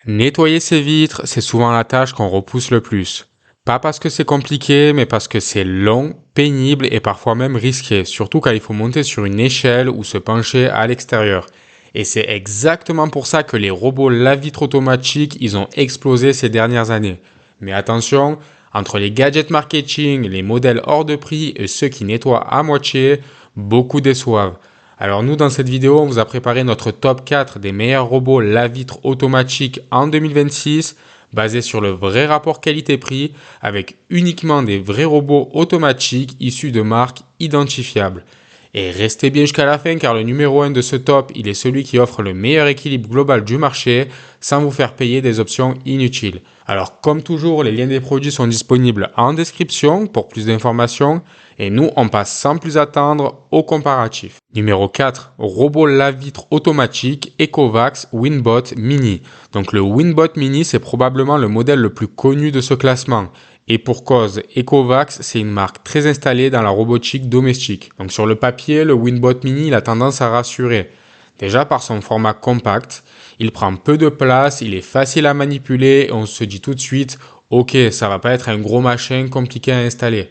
Nettoyer ses vitres, c'est souvent la tâche qu'on repousse le plus. Pas parce que c'est compliqué, mais parce que c'est long, pénible et parfois même risqué, surtout quand il faut monter sur une échelle ou se pencher à l'extérieur. Et c'est exactement pour ça que les robots lave-vitres automatiques, ils ont explosé ces dernières années. Mais attention, entre les gadgets marketing, les modèles hors de prix et ceux qui nettoient à moitié, beaucoup déçoivent. Alors nous, dans cette vidéo, on vous a préparé notre top 4 des meilleurs robots lave-vitres automatiques en 2026, basé sur le vrai rapport qualité-prix, avec uniquement des vrais robots automatiques issus de marques identifiables. Et restez bien jusqu'à la fin car le numéro 1 de ce top, il est celui qui offre le meilleur équilibre global du marché sans vous faire payer des options inutiles. Alors comme toujours, les liens des produits sont disponibles en description pour plus d'informations et nous on passe sans plus attendre au comparatif. Numéro 4, robot lave-vitre automatique Ecovacs Winbot Mini. Donc le Winbot Mini, c'est probablement le modèle le plus connu de ce classement. Et pour cause, Ecovacs, c'est une marque très installée dans la robotique domestique. Donc sur le papier, le Winbot Mini, il a tendance à rassurer. Déjà par son format compact, il prend peu de place, il est facile à manipuler et on se dit tout de suite, ok, ça va pas être un gros machin compliqué à installer.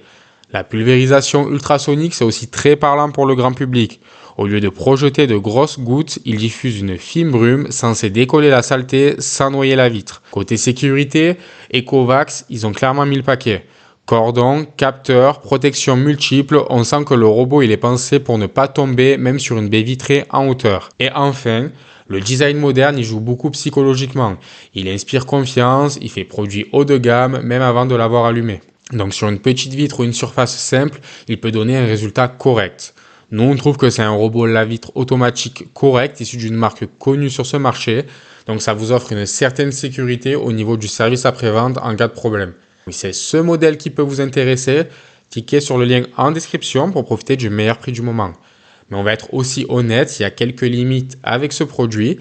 La pulvérisation ultrasonique, c'est aussi très parlant pour le grand public. Au lieu de projeter de grosses gouttes, il diffuse une fine brume censée décoller la saleté sans noyer la vitre. Côté sécurité, Ecovacs, ils ont clairement mis le paquet. Cordon, capteur, protection multiple, on sent que le robot il est pensé pour ne pas tomber même sur une baie vitrée en hauteur. Et enfin, le design moderne il joue beaucoup psychologiquement. Il inspire confiance, il fait produit haut de gamme même avant de l'avoir allumé. Donc sur une petite vitre ou une surface simple, il peut donner un résultat correct. Nous, on trouve que c'est un robot lave-vitre automatique correct, issu d'une marque connue sur ce marché. Donc ça vous offre une certaine sécurité au niveau du service après-vente en cas de problème. C'est ce modèle qui peut vous intéresser. Cliquez sur le lien en description pour profiter du meilleur prix du moment. Mais on va être aussi honnête, il y a quelques limites avec ce produit.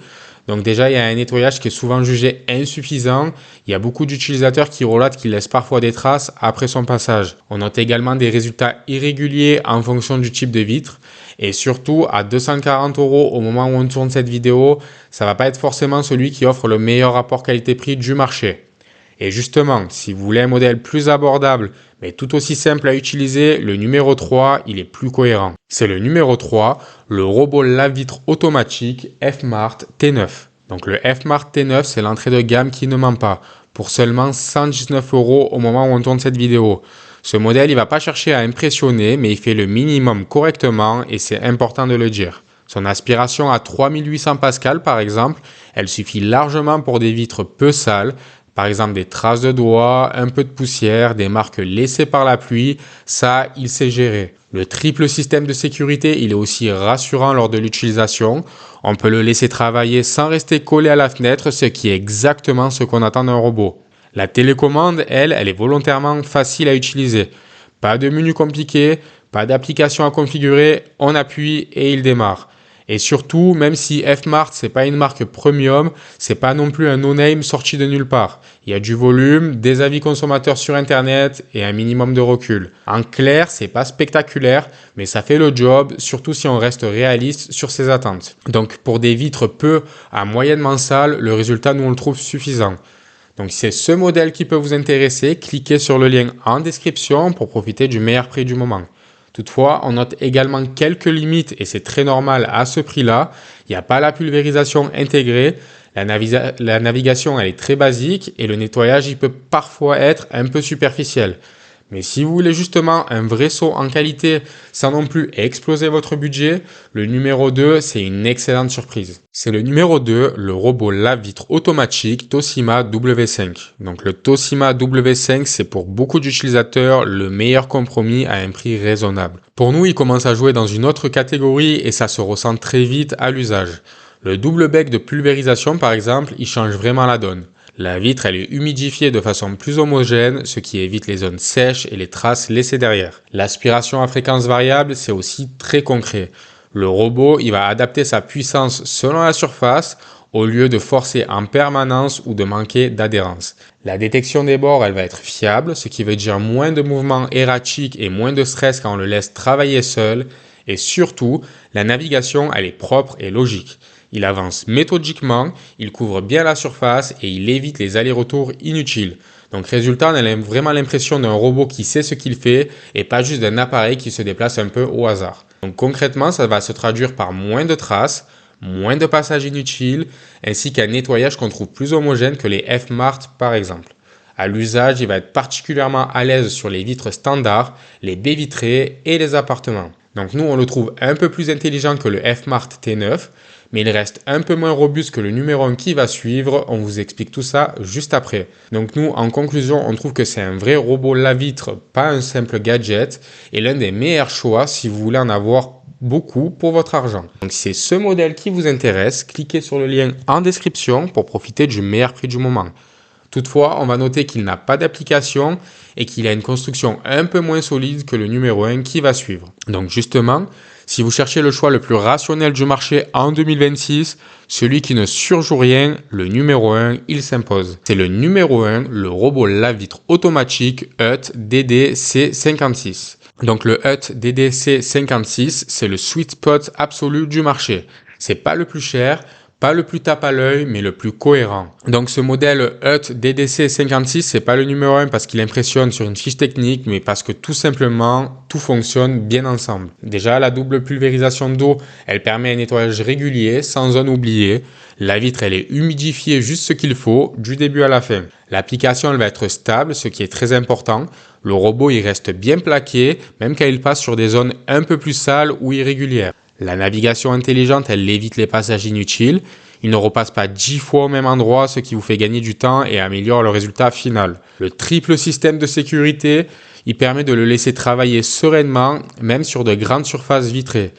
Donc déjà, il y a un nettoyage qui est souvent jugé insuffisant. Il y a beaucoup d'utilisateurs qui relatent qu'il laisse parfois des traces après son passage. On note également des résultats irréguliers en fonction du type de vitre. Et surtout, à 240 € au moment où on tourne cette vidéo, ça va pas être forcément celui qui offre le meilleur rapport qualité-prix du marché. Et justement, si vous voulez un modèle plus abordable, mais tout aussi simple à utiliser, le numéro 3, il est plus cohérent. C'est le numéro 3, le robot lave-vitre automatique Fmart T9. Donc le Fmart T9, c'est l'entrée de gamme qui ne ment pas, pour seulement 119 € au moment où on tourne cette vidéo. Ce modèle, il va pas chercher à impressionner, mais il fait le minimum correctement et c'est important de le dire. Son aspiration à 3800 pascal par exemple, elle suffit largement pour des vitres peu sales, par exemple des traces de doigts, un peu de poussière, des marques laissées par la pluie, ça, il sait gérer. Le triple système de sécurité, il est aussi rassurant lors de l'utilisation. On peut le laisser travailler sans rester collé à la fenêtre, ce qui est exactement ce qu'on attend d'un robot. La télécommande, elle est volontairement facile à utiliser. Pas de menu compliqué, pas d'application à configurer, on appuie et il démarre. Et surtout, même si Fmart, c'est pas une marque premium, c'est pas non plus un no-name sorti de nulle part. Il y a du volume, des avis consommateurs sur internet et un minimum de recul. En clair, c'est pas spectaculaire, mais ça fait le job, surtout si on reste réaliste sur ses attentes. Donc, pour des vitres peu à moyennement sales, le résultat, nous, on le trouve suffisant. Donc, si c'est ce modèle qui peut vous intéresser, cliquez sur le lien en description pour profiter du meilleur prix du moment. Toutefois, on note également quelques limites et c'est très normal à ce prix-là. Il n'y a pas la pulvérisation intégrée, la navigation elle est très basique et le nettoyage il peut parfois être un peu superficiel. Mais si vous voulez justement un vrai saut en qualité sans non plus exploser votre budget, le numéro 2, c'est une excellente surprise. C'est le numéro 2, le robot lave-vitre automatique Toshiba W5. Donc le Toshiba W5, c'est pour beaucoup d'utilisateurs le meilleur compromis à un prix raisonnable. Pour nous, il commence à jouer dans une autre catégorie et ça se ressent très vite à l'usage. Le double bec de pulvérisation par exemple, il change vraiment la donne. La vitre, elle est humidifiée de façon plus homogène, ce qui évite les zones sèches et les traces laissées derrière. L'aspiration à fréquence variable, c'est aussi très concret. Le robot, il va adapter sa puissance selon la surface, au lieu de forcer en permanence ou de manquer d'adhérence. La détection des bords, elle va être fiable, ce qui veut dire moins de mouvements erratiques et moins de stress quand on le laisse travailler seul. Et surtout, la navigation, elle est propre et logique. Il avance méthodiquement, il couvre bien la surface et il évite les allers-retours inutiles. Donc résultat, on a vraiment l'impression d'un robot qui sait ce qu'il fait et pas juste d'un appareil qui se déplace un peu au hasard. Donc concrètement, ça va se traduire par moins de traces, moins de passages inutiles, ainsi qu'un nettoyage qu'on trouve plus homogène que les F-Mart par exemple. À l'usage, il va être particulièrement à l'aise sur les vitres standards, les baies vitrées et les appartements. Donc nous, on le trouve un peu plus intelligent que le F-Mart T9, mais il reste un peu moins robuste que le numéro 1 qui va suivre. On vous explique tout ça juste après. Donc nous, en conclusion, on trouve que c'est un vrai robot lave-vitre, pas un simple gadget, et l'un des meilleurs choix si vous voulez en avoir beaucoup pour votre argent. Donc si c'est ce modèle qui vous intéresse, cliquez sur le lien en description pour profiter du meilleur prix du moment. Toutefois, on va noter qu'il n'a pas d'application et qu'il a une construction un peu moins solide que le numéro 1 qui va suivre. Donc justement, si vous cherchez le choix le plus rationnel du marché en 2026, celui qui ne surjoue rien, le numéro 1, il s'impose. C'est le numéro 1, le robot lave-vitre automatique UT DDC56. Donc le UT DDC56, c'est le sweet spot absolu du marché. C'est pas le plus cher, pas le plus tape à l'œil, mais le plus cohérent. Donc ce modèle UT DDC56, c'est pas le numéro 1 parce qu'il impressionne sur une fiche technique, mais parce que tout simplement, tout fonctionne bien ensemble. Déjà, la double pulvérisation d'eau, elle permet un nettoyage régulier, sans zone oubliée. La vitre, elle est humidifiée juste ce qu'il faut, du début à la fin. L'application, elle va être stable, ce qui est très important. Le robot, il reste bien plaqué, même quand il passe sur des zones un peu plus sales ou irrégulières. La navigation intelligente, elle évite les passages inutiles. Il ne repasse pas 10 fois au même endroit, ce qui vous fait gagner du temps et améliore le résultat final. Le triple système de sécurité, il permet de le laisser travailler sereinement, même sur de grandes surfaces vitrées.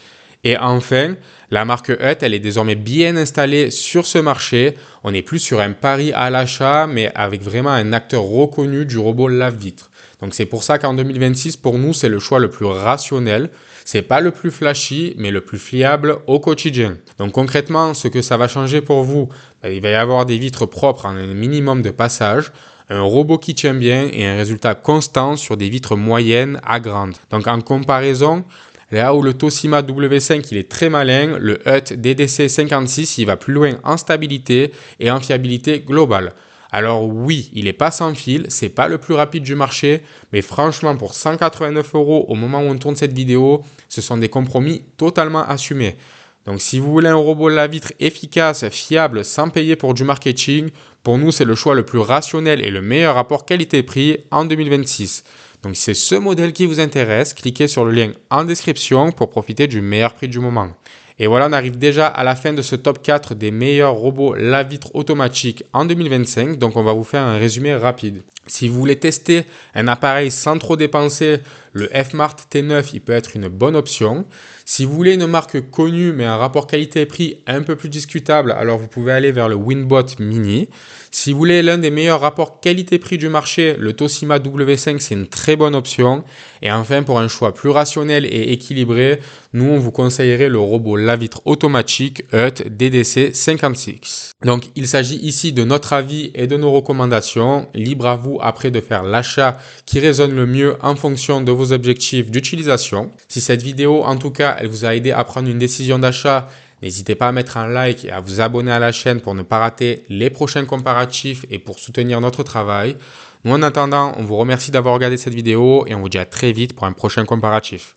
Et enfin, la marque UT, elle est désormais bien installée sur ce marché. On n'est plus sur un pari à l'achat, mais avec vraiment un acteur reconnu du robot lave-vitre. Donc c'est pour ça qu'en 2026, pour nous, c'est le choix le plus rationnel. C'est pas le plus flashy, mais le plus fiable au quotidien. Donc concrètement, ce que ça va changer pour vous, il va y avoir des vitres propres en un minimum de passages, un robot qui tient bien et un résultat constant sur des vitres moyennes à grandes. Donc en comparaison, là où le Toshiba W5 il est très malin, le UT DDC56 il va plus loin en stabilité et en fiabilité globale. Alors oui, il n'est pas sans fil, c'est pas le plus rapide du marché, mais franchement pour 189 € au moment où on tourne cette vidéo, ce sont des compromis totalement assumés. Donc si vous voulez un robot lave-vitre efficace, fiable, sans payer pour du marketing, pour nous c'est le choix le plus rationnel et le meilleur rapport qualité-prix en 2026. Donc si c'est ce modèle qui vous intéresse, cliquez sur le lien en description pour profiter du meilleur prix du moment. Et voilà, on arrive déjà à la fin de ce top 4 des meilleurs robots lave-vitre automatiques en 2025. Donc on va vous faire un résumé rapide. Si vous voulez tester un appareil sans trop dépenser, le F-Mart T9, il peut être une bonne option. Si vous voulez une marque connue mais un rapport qualité-prix un peu plus discutable, alors vous pouvez aller vers le Winbot Mini. Si vous voulez l'un des meilleurs rapports qualité-prix du marché, le Toshiba W5, c'est une très bonne option. Et enfin, pour un choix plus rationnel et équilibré, nous, on vous conseillerait le robot lave-vitre automatique UT DDC56. Donc, il s'agit ici de notre avis et de nos recommandations. Libre à vous après de faire l'achat qui résonne le mieux en fonction de vos objectifs d'utilisation. Si cette vidéo, en tout cas, elle vous a aidé à prendre une décision d'achat, n'hésitez pas à mettre un like et à vous abonner à la chaîne pour ne pas rater les prochains comparatifs et pour soutenir notre travail. Nous, en attendant, on vous remercie d'avoir regardé cette vidéo et on vous dit à très vite pour un prochain comparatif.